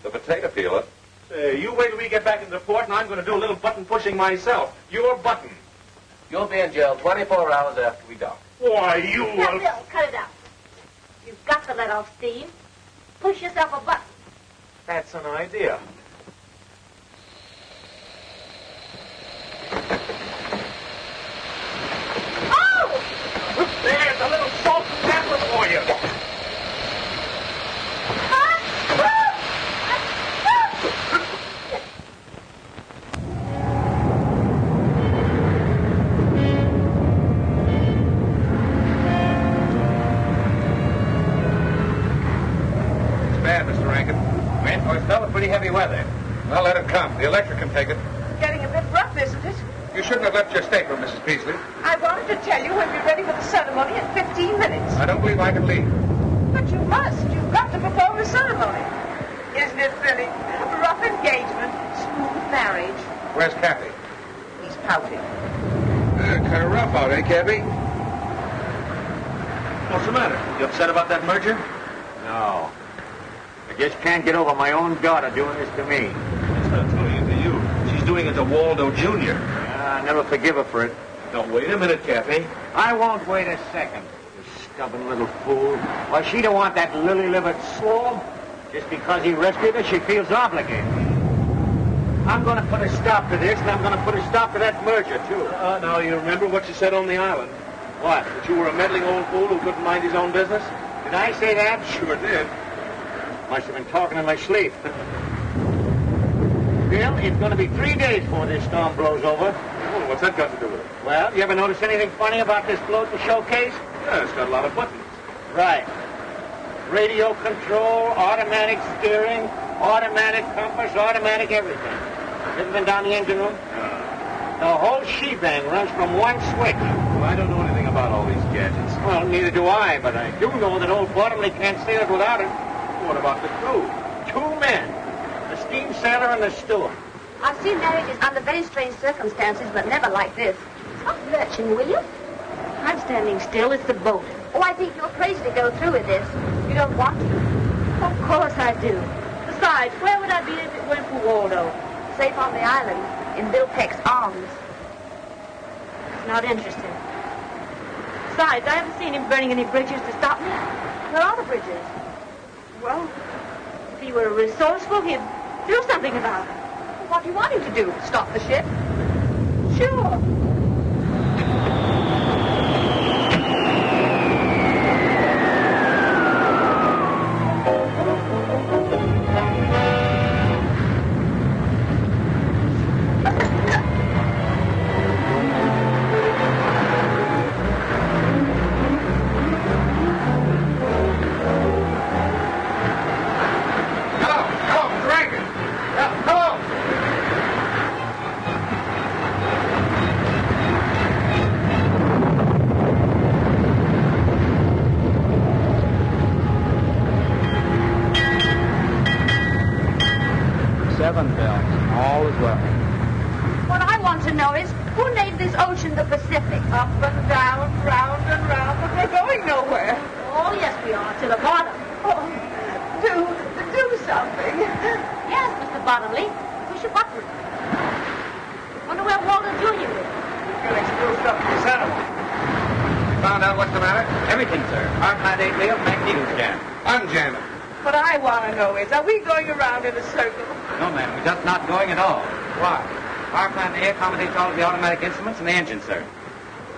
Speaker 6: potato peeler.
Speaker 1: Say, you wait till we get back into port, and I'm going to do a little button pushing myself. Your button.
Speaker 6: You'll be in jail 24 hours after we dock.
Speaker 8: Why, you...
Speaker 5: Now, Bill, cut it out. You've got to let off steam. Push yourself a button.
Speaker 8: That's an idea.
Speaker 5: Oh!
Speaker 8: There's a little salt and pepper for you.
Speaker 2: Pretty heavy weather.
Speaker 3: Well, let it come. The electric can take it.
Speaker 4: Getting a bit rough, isn't it?
Speaker 3: You shouldn't have left your stateroom, Mrs. Peasley.
Speaker 4: I wanted to tell you when we're ready for the ceremony in 15 minutes.
Speaker 3: I don't believe I can leave.
Speaker 4: But you must. You've got to perform the ceremony. Isn't it thrilling? Rough engagement, smooth marriage.
Speaker 3: Where's Cappy?
Speaker 4: He's pouting.
Speaker 3: Kind of rough out, eh, Cappy?
Speaker 1: What's the matter? You upset about that merger?
Speaker 2: No. I just can't get over my own daughter doing this to me.
Speaker 1: She's not doing it to you. She's doing it to Waldo Jr.
Speaker 2: Yeah, I never forgive her for it.
Speaker 1: Now, wait a minute, Cappy.
Speaker 2: I won't wait a second, you stubborn little fool. Why, she don't want that lily-livered slob. Just because he rescued her, she feels obligated. I'm going to put a stop to this, and I'm going to put a stop to that merger, too.
Speaker 1: Now, you remember what you said on the island?
Speaker 2: What?
Speaker 1: That you were a meddling old fool who couldn't mind his own business?
Speaker 2: Did I say that?
Speaker 1: Sure did.
Speaker 2: Must have been talking in my sleep. Bill, it's going to be 3 days before this storm blows over.
Speaker 1: Oh, what's that got to do with it?
Speaker 2: Well, you ever notice anything funny about this float and showcase?
Speaker 1: Yeah, it's got a lot of buttons.
Speaker 2: Right. Radio control, automatic steering, automatic compass, automatic everything. Ever been down the engine room? The whole shebang runs from one switch.
Speaker 1: Well, I don't know anything about all these gadgets.
Speaker 2: Well, neither do I, but I do know that old Bottomley can't sail it without it.
Speaker 1: What about the crew?
Speaker 2: 2 men. The steam sailor and the steward.
Speaker 7: I've seen marriages under very strange circumstances, but never like this. Stop lurching, will you?
Speaker 5: I'm standing still. It's the boat.
Speaker 7: Oh, I think you're crazy to go through with this. You don't want to.
Speaker 5: Of course I do. Besides, where would I be if it weren't for Waldo?
Speaker 7: Safe on the island, in Bill Peck's arms.
Speaker 5: It's not interesting. Besides, I haven't seen him burning any bridges to stop me.
Speaker 7: Where are the bridges?
Speaker 5: Well, if he were resourceful, he'd do something about it.
Speaker 4: What do you want him to do? Stop the ship?
Speaker 5: Sure.
Speaker 7: What I want to know is, who named this ocean the Pacific?
Speaker 4: Up and down, round and round, but we're going nowhere.
Speaker 5: Oh, yes, we are. To the bottom.
Speaker 4: Oh, do something.
Speaker 5: Yes, Mr. Bottomley. Push a button. Wonder where Waldo Jr. is.
Speaker 3: Getting screwed up in the center. Found out what's the matter?
Speaker 2: Everything, sir. Our plant ain't nailed, magnetos jam.
Speaker 3: I'm jamming.
Speaker 4: What I want to know is, are we going around in a circle?
Speaker 2: No, ma'am. We're just not going at all. Why? Our plant A accommodates all of the automatic instruments and the engine, sir.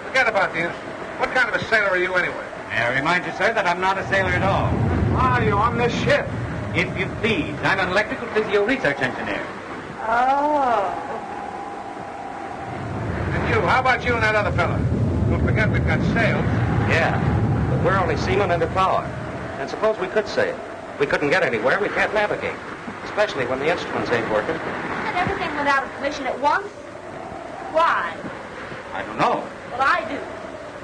Speaker 3: Forget about the instrument. What kind of a sailor are you anyway?
Speaker 2: May I remind you, sir, that I'm not a sailor at all.
Speaker 3: Why are you on this ship?
Speaker 2: If you please, I'm an electrical physio research engineer.
Speaker 4: Oh.
Speaker 3: And you, how about you and that other fella? Don't forget we've got sails.
Speaker 11: Yeah, but we're only seamen under power. And suppose we could sail. We couldn't get anywhere, we can't navigate. Especially when the instruments ain't working.
Speaker 5: And everything went out of commission at once? Why?
Speaker 2: I don't know.
Speaker 5: Well, I do.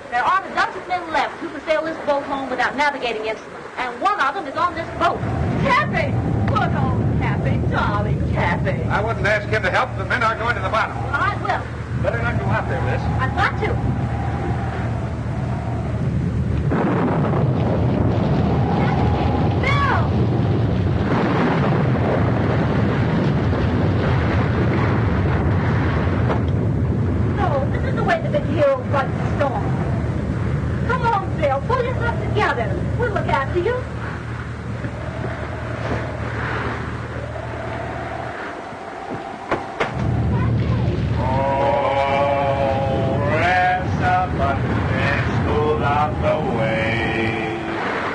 Speaker 5: There aren't a dozen men left who can sail this boat home without navigating instruments. And one of them is on this boat.
Speaker 4: Cappy! Good old Cappy, darling Cappy.
Speaker 3: I wouldn't ask him to help. The men are going to the bottom.
Speaker 5: Well, I will.
Speaker 3: Better not go out there, miss.
Speaker 5: I've got to. after you.
Speaker 1: Out the way,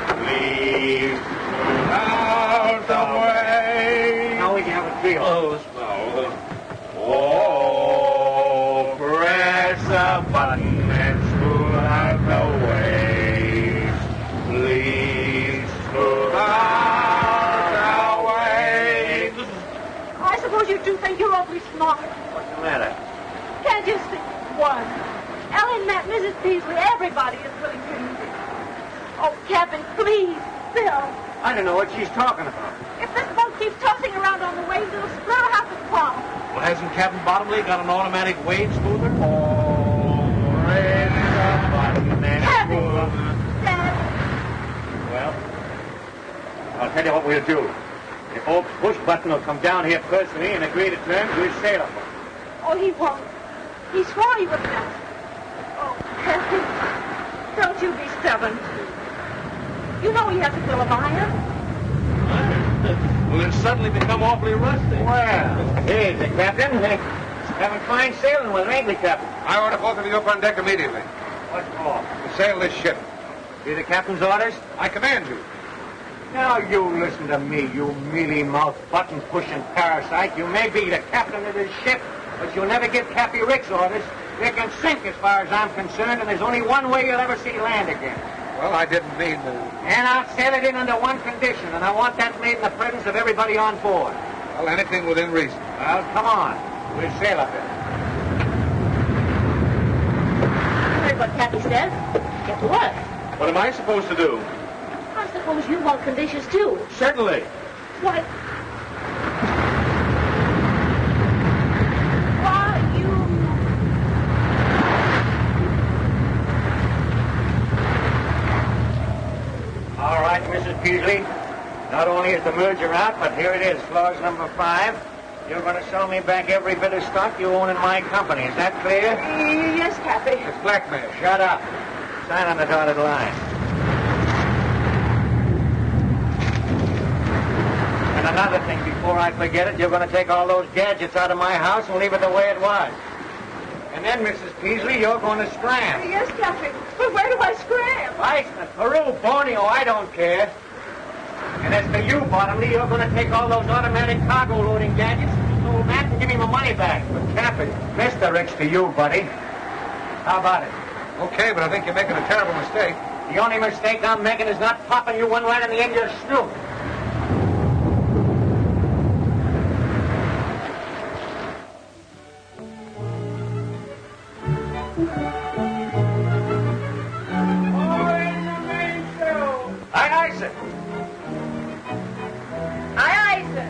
Speaker 1: please out the way.
Speaker 2: Now we can have a feel.
Speaker 1: Oh, oh, press a button and smooth out the way. Please smooth out the way.
Speaker 5: I suppose you do think you're awfully smart.
Speaker 2: What's the matter?
Speaker 5: Can't you see? One. Ellen met Mrs. Peasley. Everybody is really crazy. Oh, Captain, please, Bill.
Speaker 2: I don't know what she's talking about.
Speaker 5: If this boat keeps tossing around on the waves, it'll split or have to pump.
Speaker 1: Well, hasn't Captain Bottomley got an automatic wave smoother? Oh, press a button and smooth.
Speaker 5: Dad.
Speaker 2: Well, I'll tell you what we'll do. The old push button will come down here personally and agree to terms, we'll sail up.
Speaker 5: Oh, he won't. He swore he would not. Oh, Captain, don't you be stubborn. You know he has to fill a fire.
Speaker 1: Well, it's suddenly become awfully rusty.
Speaker 2: Well, here's the captain. Having fine sailing with him, ain't we, Captain?
Speaker 3: I order both of you up on deck immediately.
Speaker 2: What for?
Speaker 3: To sail this ship.
Speaker 2: See the captain's orders?
Speaker 3: I command you.
Speaker 2: Now you listen to me, you mealy-mouthed, button-pushing parasite. You may be the captain of this ship, but you'll never give Cappy Rick's orders. They can sink as far as I'm concerned, and there's only one way you'll ever see land again.
Speaker 3: Well, I didn't mean to...
Speaker 2: And I'll sail it in under one condition, and I want that made in the presence of everybody on board.
Speaker 3: Well, anything within reason.
Speaker 2: Well, come on. We'll sail up it.
Speaker 5: You heard what Cappy said. Get to work.
Speaker 1: What am I supposed to do?
Speaker 5: I suppose you want conditions, too.
Speaker 1: Certainly.
Speaker 5: Why... Why, you...
Speaker 2: All right, Mrs. Peasley. Not only is the merger out, but here it is, clause number 5. You're going to sell me back every bit of stock you own in my company. Is that clear?
Speaker 5: Yes, Cappy.
Speaker 3: It's blackmail.
Speaker 2: Shut up. Sign on the dotted line. And another thing, before I forget it, you're going to take all those gadgets out of my house and leave it the way it was. And then, Mrs. Peasley, you're going to scram.
Speaker 5: Yes, Cappy. But where do I scram?
Speaker 2: Iceland, Peru, Borneo, I don't care. And as for you, Bottomley, you're going to take all those automatic cargo loading gadgets, sold that, and give me my money back. But Cappy, Mr. Rich to you, buddy. How about it?
Speaker 3: Okay, but I think you're making a terrible mistake.
Speaker 2: The only mistake I'm making is not popping you one right in the end of your snoot. Aye, aye, sir. Aye, aye, sir.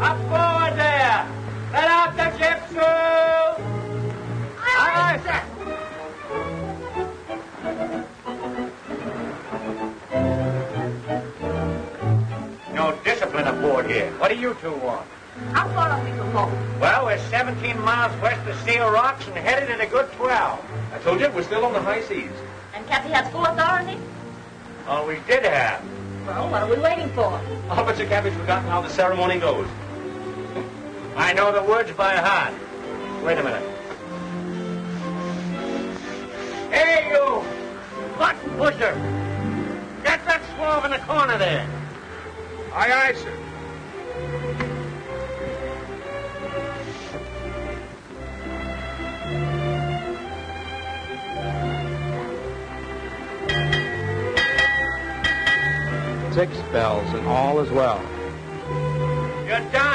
Speaker 2: Up forward there. Let out the ship, sir. Aye, aye, sir. No discipline aboard here. What do you two want?
Speaker 4: How far are we from home?
Speaker 2: Well, we're 17 miles west of Seal Rocks and headed at a good 12.
Speaker 1: I told you, we're still on the high seas.
Speaker 5: And Cappy has full authority?
Speaker 2: Oh, we did have.
Speaker 5: Well, what are we waiting for?
Speaker 1: I'll bet you Cappy's forgotten how the ceremony goes.
Speaker 2: I know the words by heart. Wait a minute. Hey, you! Button pusher! Get that swab in the corner there.
Speaker 3: Aye, aye, sir.
Speaker 14: Six bells and all is well.
Speaker 2: You're down